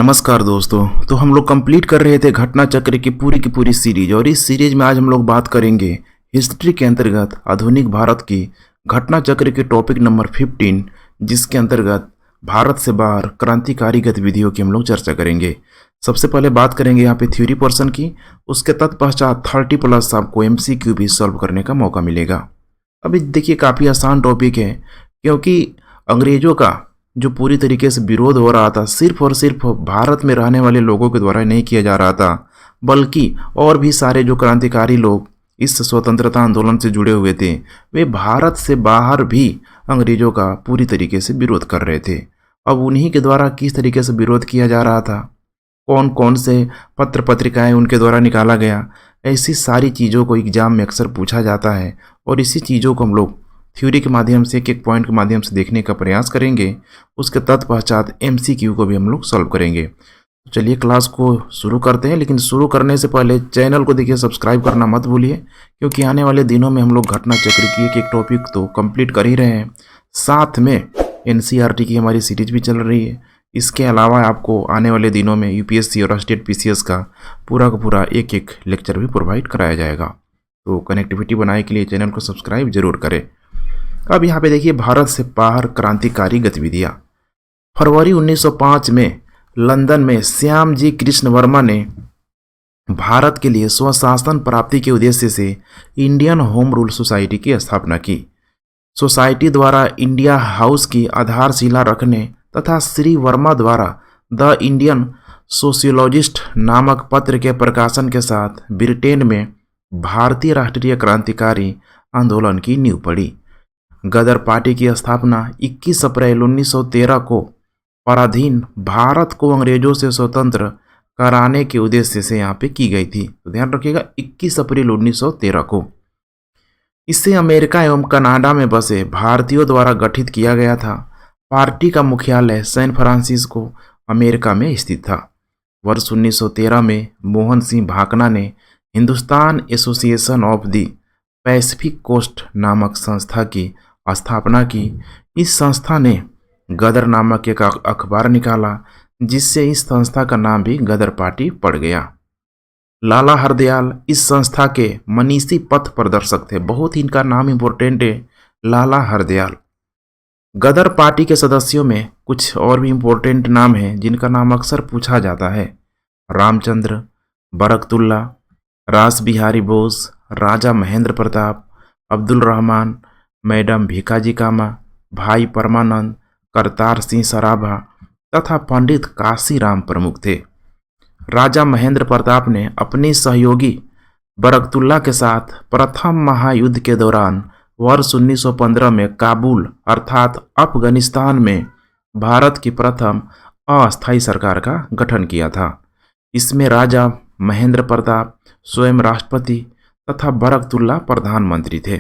नमस्कार दोस्तों। तो हम लोग कंप्लीट कर रहे थे घटना चक्र की पूरी सीरीज, और इस सीरीज में आज हम लोग बात करेंगे हिस्ट्री के अंतर्गत आधुनिक भारत की घटना चक्र के टॉपिक नंबर 15, जिसके अंतर्गत भारत से बाहर क्रांतिकारी गतिविधियों की हम लोग चर्चा करेंगे। सबसे पहले बात करेंगे यहाँ पे थ्योरी पोर्शन की, उसके तत्पश्चात 30+ आपको MCQ भी सॉल्व करने का मौका मिलेगा। अभी देखिए काफ़ी आसान टॉपिक है, क्योंकि अंग्रेजों का जो पूरी तरीके से विरोध हो रहा था सिर्फ और सिर्फ भारत में रहने वाले लोगों के द्वारा नहीं किया जा रहा था, बल्कि और भी सारे जो क्रांतिकारी लोग इस स्वतंत्रता आंदोलन से जुड़े हुए थे वे भारत से बाहर भी अंग्रेजों का पूरी तरीके से विरोध कर रहे थे। अब उन्हीं के द्वारा किस तरीके से विरोध किया जा रहा था, कौन कौन से पत्र पत्रिकाएं उनके द्वारा निकाला गया, ऐसी सारी चीज़ों को एग्जाम में अक्सर पूछा जाता है, और इसी चीज़ों को हम लोग थ्योरी के माध्यम से एक एक पॉइंट के माध्यम से देखने का प्रयास करेंगे। उसके तत्पश्चात MCQ को भी हम लोग सॉल्व करेंगे। तो चलिए क्लास को शुरू करते हैं, लेकिन शुरू करने से पहले चैनल को देखिए सब्सक्राइब करना मत भूलिए, क्योंकि आने वाले दिनों में हम लोग घटना चक्र की एक एक टॉपिक तो कंप्लीट कर ही रहे हैं, साथ में NCERT की हमारी सीरीज भी चल रही है। इसके अलावा आपको आने वाले दिनों में UPSC और स्टेट PCS का पूरा एक एक लेक्चर भी प्रोवाइड कराया जाएगा। तो कनेक्टिविटी बनाने के लिए चैनल को सब्सक्राइब जरूर करें। अब यहाँ पे देखिए भारत से बाहर क्रांतिकारी गतिविधियाँ। फरवरी 1905 में लंदन में श्यामजी कृष्ण वर्मा ने भारत के लिए स्वशासन प्राप्ति के उद्देश्य से इंडियन होम रूल सोसाइटी की स्थापना की। सोसाइटी द्वारा इंडिया हाउस की आधारशिला रखने तथा श्री वर्मा द्वारा द इंडियन सोशियोलॉजिस्ट नामक पत्र के प्रकाशन के साथ ब्रिटेन में भारतीय राष्ट्रीय क्रांतिकारी आंदोलन की नींव पड़ी। गदर पार्टी की स्थापना 21 अप्रैल 1913 को पराधीन भारत को अंग्रेजों से स्वतंत्र कराने के उद्देश्य से यहाँ पे की गई थी। तो ध्यान रखिएगा 21 अप्रैल 1913 को। इसे अमेरिका एवं कनाडा में बसे भारतीयों द्वारा गठित किया गया था। पार्टी का मुख्यालय सैन फ्रांसिस्को अमेरिका में स्थित था। वर्ष 1913 में मोहन सिंह भाकना ने Hindustan Association of the Pacific Coast नामक संस्था की स्थापना की। इस संस्था ने गदर नामक एक अखबार निकाला, जिससे इस संस्था का नाम भी गदर पार्टी पड़ गया। लाला हरदयाल इस संस्था के मनीषी पथ प्रदर्शक थे। बहुत ही इनका नाम इंपॉर्टेंट है, लाला हरदयाल। गदर पार्टी के सदस्यों में कुछ और भी इंपॉर्टेंट नाम हैं जिनका नाम अक्सर पूछा जाता है। रामचंद्र, बरकतुल्ला, रास बिहारी बोस, राजा महेंद्र प्रताप, अब्दुल रहमान, मैडम भीकाजी कामा, भाई परमानंद, करतार सिंह सराभा तथा पंडित काशीराम प्रमुख थे। राजा महेंद्र प्रताप ने अपने सहयोगी बरकतुल्ला के साथ प्रथम महायुद्ध के दौरान वर्ष 1915 में काबुल अर्थात अफगानिस्तान में भारत की प्रथम अस्थायी सरकार का गठन किया था। इसमें राजा महेंद्र प्रताप स्वयं राष्ट्रपति तथा बरकतुल्ला प्रधानमंत्री थे।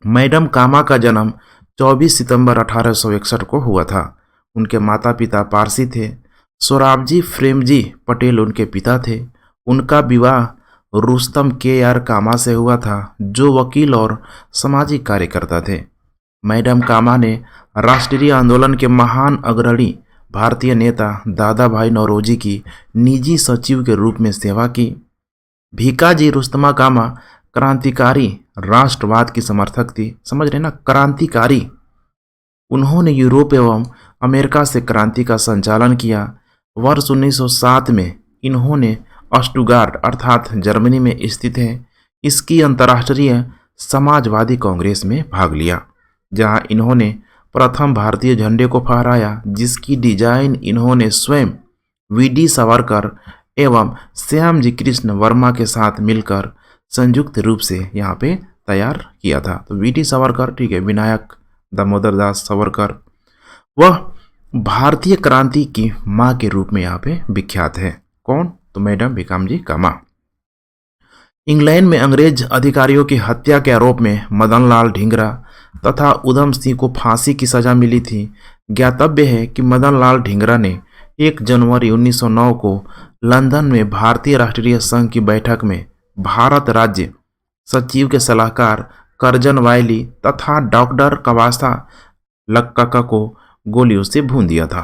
मैडम कामा का जन्म 24 सितंबर 1861 को हुआ था। उनके माता पिता पारसी थे। सोराबजी प्रेमजी पटेल उनके पिता थे। उनका विवाह रुस्तम KR कामा से हुआ था, जो वकील और सामाजिक कार्यकर्ता थे। मैडम कामा ने राष्ट्रीय आंदोलन के महान अग्रणी भारतीय नेता दादा भाई नौरोजी की निजी सचिव के रूप में सेवा की। भीकाजी रुस्तमा कामा क्रांतिकारी राष्ट्रवाद की समर्थक थी। समझ रहे ना, क्रांतिकारी। उन्होंने यूरोप एवं अमेरिका से क्रांति का संचालन किया। वर्ष 1907 में इन्होंने स्टुटगार्ट अर्थात जर्मनी में स्थित है इसकी अंतर्राष्ट्रीय समाजवादी कांग्रेस में भाग लिया, जहां इन्होंने प्रथम भारतीय झंडे को फहराया, जिसकी डिजाइन इन्होंने स्वयं VD सावरकर एवं श्यामजी कृष्ण वर्मा के साथ मिलकर संयुक्त रूप से यहाँ पे तैयार किया था। तो VD सावरकर, ठीक है, विनायक दामोदर दास सावरकर, वह भारतीय क्रांति की मां के रूप में यहाँ पे विख्यात है। कौन? तो मैडम भीकाजी कामा। इंग्लैंड में अंग्रेज अधिकारियों की हत्या के आरोप में मदन लाल ढींगरा तथा उधम सिंह को फांसी की सजा मिली थी। ज्ञातव्य है कि मदन लाल ढींगरा ने 1 जनवरी 1909 को लंदन में भारतीय राष्ट्रीय संघ की बैठक में भारत राज्य सचिव के सलाहकार करजन वायली तथा डॉक्टर कवासा लक्काका को गोलियों से भून दिया था।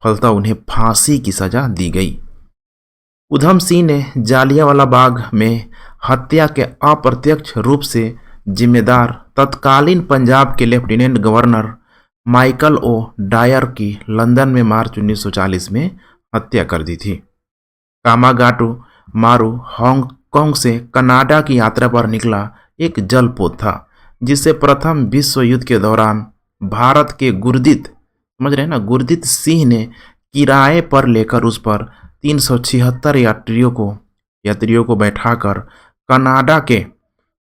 फलतः उन्हें फांसी की सजा दी गई। उधम सिंह ने जालियांवाला बाग में हत्या के अप्रत्यक्ष रूप से जिम्मेदार तत्कालीन पंजाब के lieutenant governor Michael O'Dwyer की लंदन में मार्च 1940 में हत्या कर दी थी। कामागाटू मारू हांगकांग से कनाडा की यात्रा पर निकला एक जलपोत था, जिसे प्रथम विश्व युद्ध के दौरान भारत के गुरदीत, समझ रहे हैं ना, गुरदीत सिंह ने किराए पर लेकर उस पर 376 यात्रियों को बैठाकर कनाडा के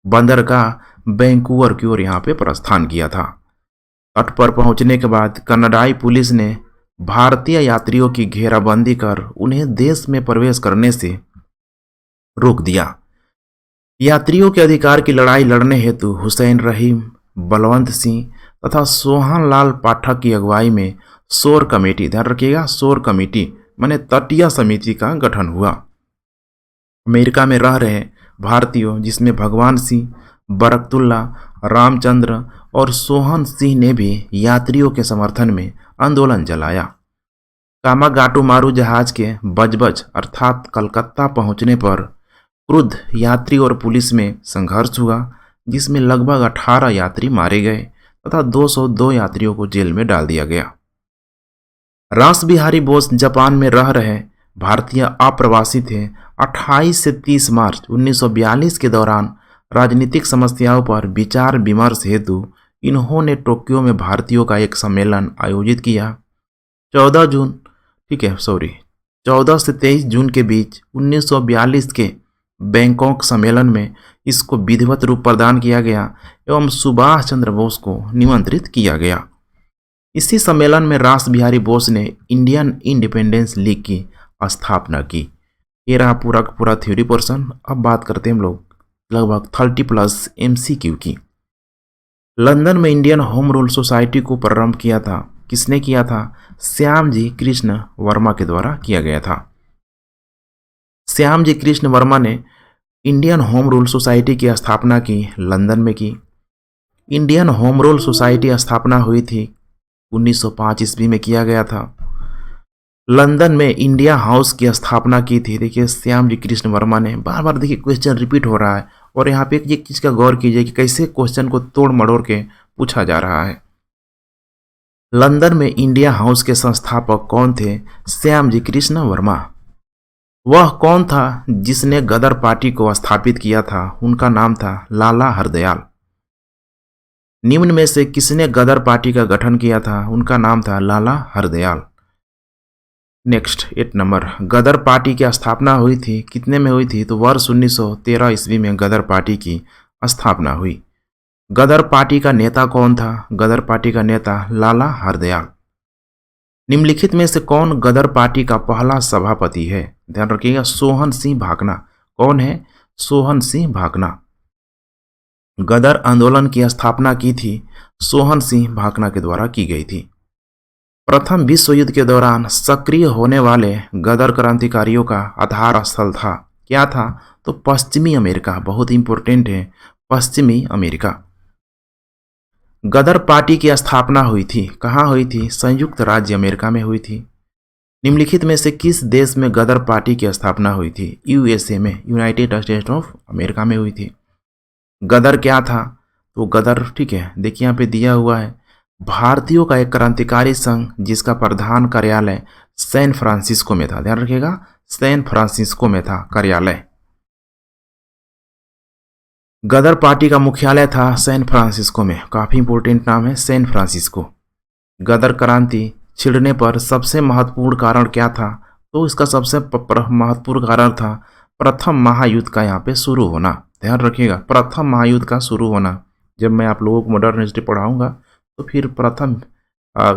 बंदरगाह वैंकूवर की ओर यहाँ पे प्रस्थान किया था। तट पर पहुंचने के बाद कनाडाई पुलिस ने भारतीय यात्रियों की घेराबंदी कर उन्हें देश में प्रवेश करने से रोक दिया। यात्रियों के अधिकार की लड़ाई लड़ने हेतु हुसैन रहीम, बलवंत सिंह तथा सोहन लाल पाठक की अगुवाई में शोर कमेटी, ध्यान रखिएगा, शोर कमेटी माने तटीय समिति का गठन हुआ। अमेरिका में रह रहे भारतीयों, जिसमें भगवान सिंह, बरकतुल्ला, रामचंद्र और सोहन सिंह ने भी यात्रियों के समर्थन में आंदोलन चलाया। कामागाटू मारू जहाज के बजबज अर्थात कलकत्ता पहुंचने पर क्रुद्ध यात्री और पुलिस में संघर्ष हुआ, जिसमें लगभग 18 यात्री मारे गए तथा 202 यात्रियों को जेल में डाल दिया गया। रास बिहारी बोस जापान में रह रहे भारतीय अप्रवासी थे। 28 से 30 मार्च 1942 के दौरान राजनीतिक समस्याओं पर विचार विमर्श हेतु इन्होंने टोक्यो में भारतीयों का एक सम्मेलन आयोजित किया। 14 से 23 जून के बीच 1942 के बैंकॉक सम्मेलन में इसको विधिवत रूप प्रदान किया गया एवं सुभाष चंद्र बोस को निमंत्रित किया गया। इसी सम्मेलन में रास बिहारी बोस ने इंडियन इंडिपेंडेंस लीग की स्थापना की। ये रहा पूरा का पूरा थ्योरी पोर्शन। अब बात करते हैं हम लोग लगभग 30+ MCQ की। लंदन में इंडियन होम रूल सोसाइटी को प्रारंभ किया था। किसने किया था? श्याम जी कृष्ण वर्मा के द्वारा किया गया था। श्याम जी कृष्ण वर्मा ने इंडियन होम रूल सोसाइटी की स्थापना की, लंदन में की। इंडियन होम रूल सोसाइटी स्थापना हुई थी 1905 ईस्वी में किया गया था। लंदन में इंडिया हाउस की स्थापना की थी। देखिए श्याम जी कृष्ण वर्मा ने, बार बार देखिए क्वेश्चन रिपीट हो रहा है और यहाँ पे एक चीज का गौर कीजिए कि कैसे क्वेश्चन को तोड़ मड़ोड़ के पूछा जा रहा है। लंदन में इंडिया हाउस के संस्थापक कौन थे? श्याम जी कृष्ण वर्मा। वह कौन था जिसने गदर पार्टी को स्थापित किया था? उनका नाम था लाला हरदयाल। निम्न में से किसने गदर पार्टी का गठन किया था? उनका नाम था लाला हरदयाल। नेक्स्ट 8 नंबर, गदर पार्टी की स्थापना हुई थी, कितने में हुई थी? तो वर्ष 1913 ईस्वी में गदर पार्टी की स्थापना हुई। गदर पार्टी का नेता कौन था? गदर पार्टी का नेता लाला हरदयाल। निम्नलिखित में से कौन गदर पार्टी का पहला सभापति है? ध्यान रखिएगा, सोहन सिंह भाकना। कौन है? सोहन सिंह भाकना। गदर आंदोलन की स्थापना की थी सोहन सिंह भाकना के द्वारा की गई थी। प्रथम विश्व युद्ध के दौरान सक्रिय होने वाले गदर क्रांतिकारियों का आधार स्थल था, क्या था? तो पश्चिमी अमेरिका। बहुत इंपॉर्टेंट है, पश्चिमी अमेरिका। गदर पार्टी की स्थापना हुई थी, कहाँ हुई थी? संयुक्त राज्य अमेरिका में हुई थी। निम्नलिखित में से किस देश में गदर पार्टी की स्थापना हुई थी? USA में, यूनाइटेड स्टेट्स ऑफ अमेरिका में हुई थी। गदर क्या था? तो गदर, ठीक है, देखिए यहाँ पे दिया हुआ है, भारतीयों का एक क्रांतिकारी संघ जिसका प्रधान कार्यालय सैन फ्रांसिस्को में था। ध्यान रखिएगा, सैन फ्रांसिस्को में था कार्यालय। गदर पार्टी का मुख्यालय था सैन फ्रांसिस्को में। काफी इंपोर्टेंट नाम है, सैन फ्रांसिस्को। गदर क्रांति छिड़ने पर सबसे महत्वपूर्ण कारण क्या था? तो इसका सबसे महत्वपूर्ण कारण था प्रथम महायुद्ध का यहाँ पे शुरू होना। ध्यान रखिएगा, प्रथम महायुद्ध का शुरू होना। जब मैं आप लोगों को मॉडर्न हिस्ट्री पढ़ाऊंगा तो फिर प्रथम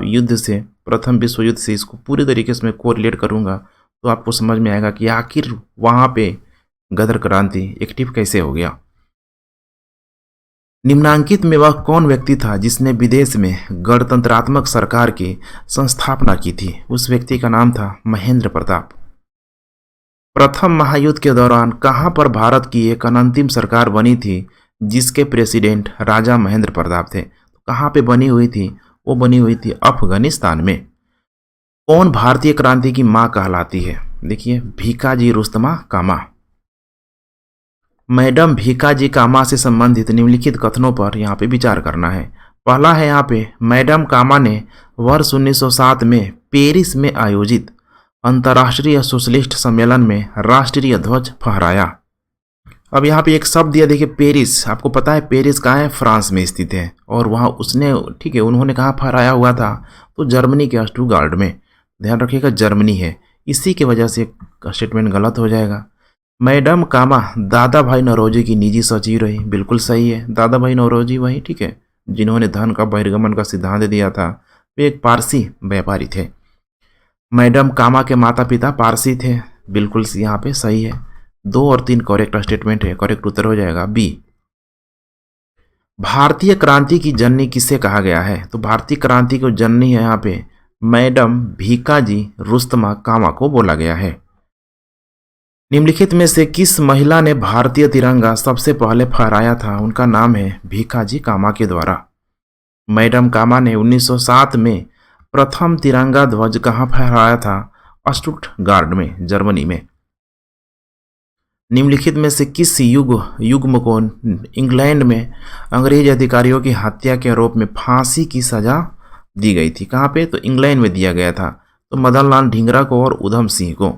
युद्ध से, प्रथम विश्व युद्ध से इसको पूरी तरीके से मैं कोरिलेट करूंगा तो आपको समझ में आएगा कि आखिर वहां पे गदर क्रांति एक्टिव कैसे हो गया। निम्नांकित में वह कौन व्यक्ति था जिसने विदेश में गणतंत्रात्मक सरकार की संस्थापना की थी? उस व्यक्ति का नाम था महेंद्र प्रताप। प्रथम महायुद्ध के दौरान कहां पर भारत की एक अनंतिम सरकार बनी थी जिसके प्रेसिडेंट राजा महेंद्र प्रताप थे? कहां पे बनी हुई थी? वो बनी हुई थी अफगानिस्तान में। कौन भारतीय क्रांति की मां कहलाती है? देखिए, भीकाजी रुस्तमा कामा। मैडम भीकाजी कामा से संबंधित निम्नलिखित कथनों पर यहाँ पे विचार करना है। पहला है यहाँ पे, मैडम कामा ने वर्ष 1907 में पेरिस में आयोजित अंतर्राष्ट्रीय सोशलिस्ट सम्मेलन में राष्ट्रीय ध्वज फहराया। अब यहाँ पे एक शब्द दिया, देखिए पेरिस, आपको पता है पेरिस कहाँ है? फ्रांस में स्थित है। और वहाँ उसने, ठीक है, उन्होंने कहाँ फहराया हुआ था? तो जर्मनी के स्टुटगार्ट में। ध्यान रखिएगा, जर्मनी है, इसी की वजह से स्टेटमेंट गलत हो जाएगा। मैडम कामा दादा भाई नौरोजी की निजी सचिव रही, बिल्कुल सही है। दादा भाई नौरोजी वही, ठीक है, जिन्होंने धन का बहिर्गमन का सिद्धांत दिया था। वे एक पारसी व्यापारी थे। मैडम कामा के माता पिता पारसी थे, बिल्कुल यहाँ पे सही है। 2 और 3 करेक्ट स्टेटमेंट है, करेक्ट उत्तर हो जाएगा बी। भारतीय क्रांति की जननी किसे कहा गया है? तो भारतीय क्रांति को जननी है यहाँ पे मैडम भीकाजी रुस्तमा कामा को बोला गया है। निम्नलिखित में से किस महिला ने भारतीय तिरंगा सबसे पहले फहराया था? उनका नाम है भीकाजी कामा के द्वारा। मैडम कामा ने 1907 में प्रथम तिरंगा ध्वज कहाँ फहराया था? स्टुटगार्ट में, जर्मनी में। निम्नलिखित में से किस युग्म को इंग्लैंड में अंग्रेज अधिकारियों की हत्या के आरोप में फांसी की सजा दी गई थी? कहाँ पे? तो इंग्लैंड में दिया गया था। तो मदन लाल ढींगरा को और उधम सिंह को।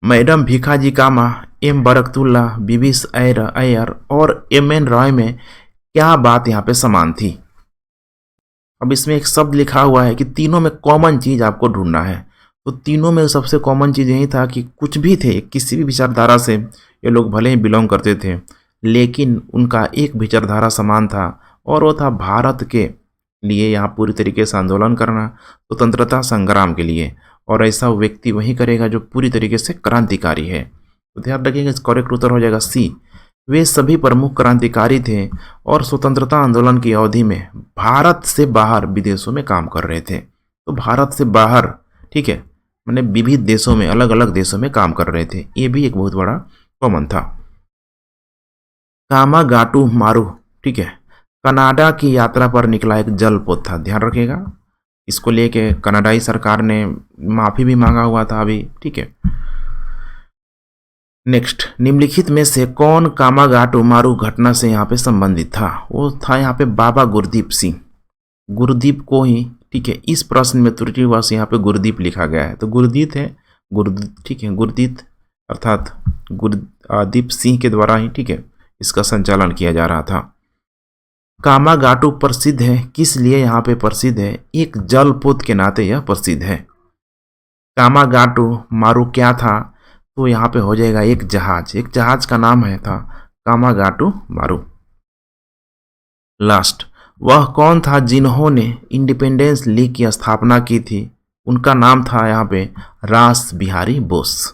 मैडम भीकाजी कामा, एम बरकतुल्ला, बीबी अय्यर और एम.एन. रॉय में क्या बात यहाँ पे समान थी? अब इसमें एक शब्द लिखा हुआ है कि तीनों में कॉमन चीज आपको ढूंढना है। तो तीनों में सबसे कॉमन चीज यही था कि कुछ भी थे, किसी भी विचारधारा से ये लोग भले ही बिलोंग करते थे, लेकिन उनका एक विचारधारा समान था, और वो था भारत के लिए यहाँ पूरी तरीके से आंदोलन करना, स्वतंत्रता संग्राम के लिए। और ऐसा व्यक्ति वही करेगा जो पूरी तरीके से क्रांतिकारी है। तो ध्यान रखिएगा, करेक्ट उत्तर हो जाएगा सी। वे सभी प्रमुख क्रांतिकारी थे और स्वतंत्रता आंदोलन की अवधि में भारत से बाहर विदेशों में काम कर रहे थे। तो भारत से बाहर, ठीक है, मैंने विविध देशों में, अलग अलग देशों में काम कर रहे थे। ये भी एक बहुत बड़ा कॉमन था। कामागाटू मारू, ठीक है, कनाडा की यात्रा पर निकला एक जलपोत था। ध्यान रखिएगा, इसको लेके कनाडाई सरकार ने माफी भी मांगा हुआ था अभी, ठीक है। नेक्स्ट, निम्नलिखित में से कौन कामागाटू मारू घटना से यहाँ पे संबंधित था? वो था यहाँ पे बाबा गुरदीप सिंह। गुरदीप को ही, ठीक है, इस प्रश्न में त्रुटिवश यहाँ पे गुरदीप लिखा गया है। तो गुरदीप है, ठीक है, गुरदीप अर्थात गुरदीप सिंह के द्वारा ही, ठीक है, इसका संचालन किया जा रहा था। कामागाटू प्रसिद्ध है, किस लिए यहाँ पे प्रसिद्ध है? एक जलपोत के नाते यह प्रसिद्ध है। कामागाटू मारू क्या था? तो यहाँ पे हो जाएगा एक जहाज का नाम है था कामागाटू मारू। लास्ट, वह कौन था जिन्होंने इंडिपेंडेंस लीग की स्थापना की थी? उनका नाम था यहाँ पे रास बिहारी बोस।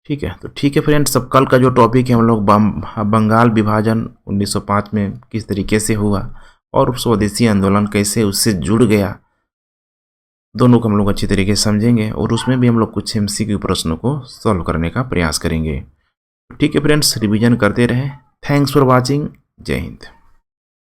ठीक है, तो ठीक है फ्रेंड्स, सब कल का जो टॉपिक है हम लोग बंगाल विभाजन 1905 में किस तरीके से हुआ और स्वदेशी आंदोलन कैसे उससे जुड़ गया, दोनों को हम लोग अच्छी तरीके से समझेंगे और उसमें भी हम लोग कुछ एमसीक्यू प्रश्नों को सॉल्व करने का प्रयास करेंगे। ठीक है फ्रेंड्स, रिवीजन करते रहें। Thanks for watching. जय हिंद।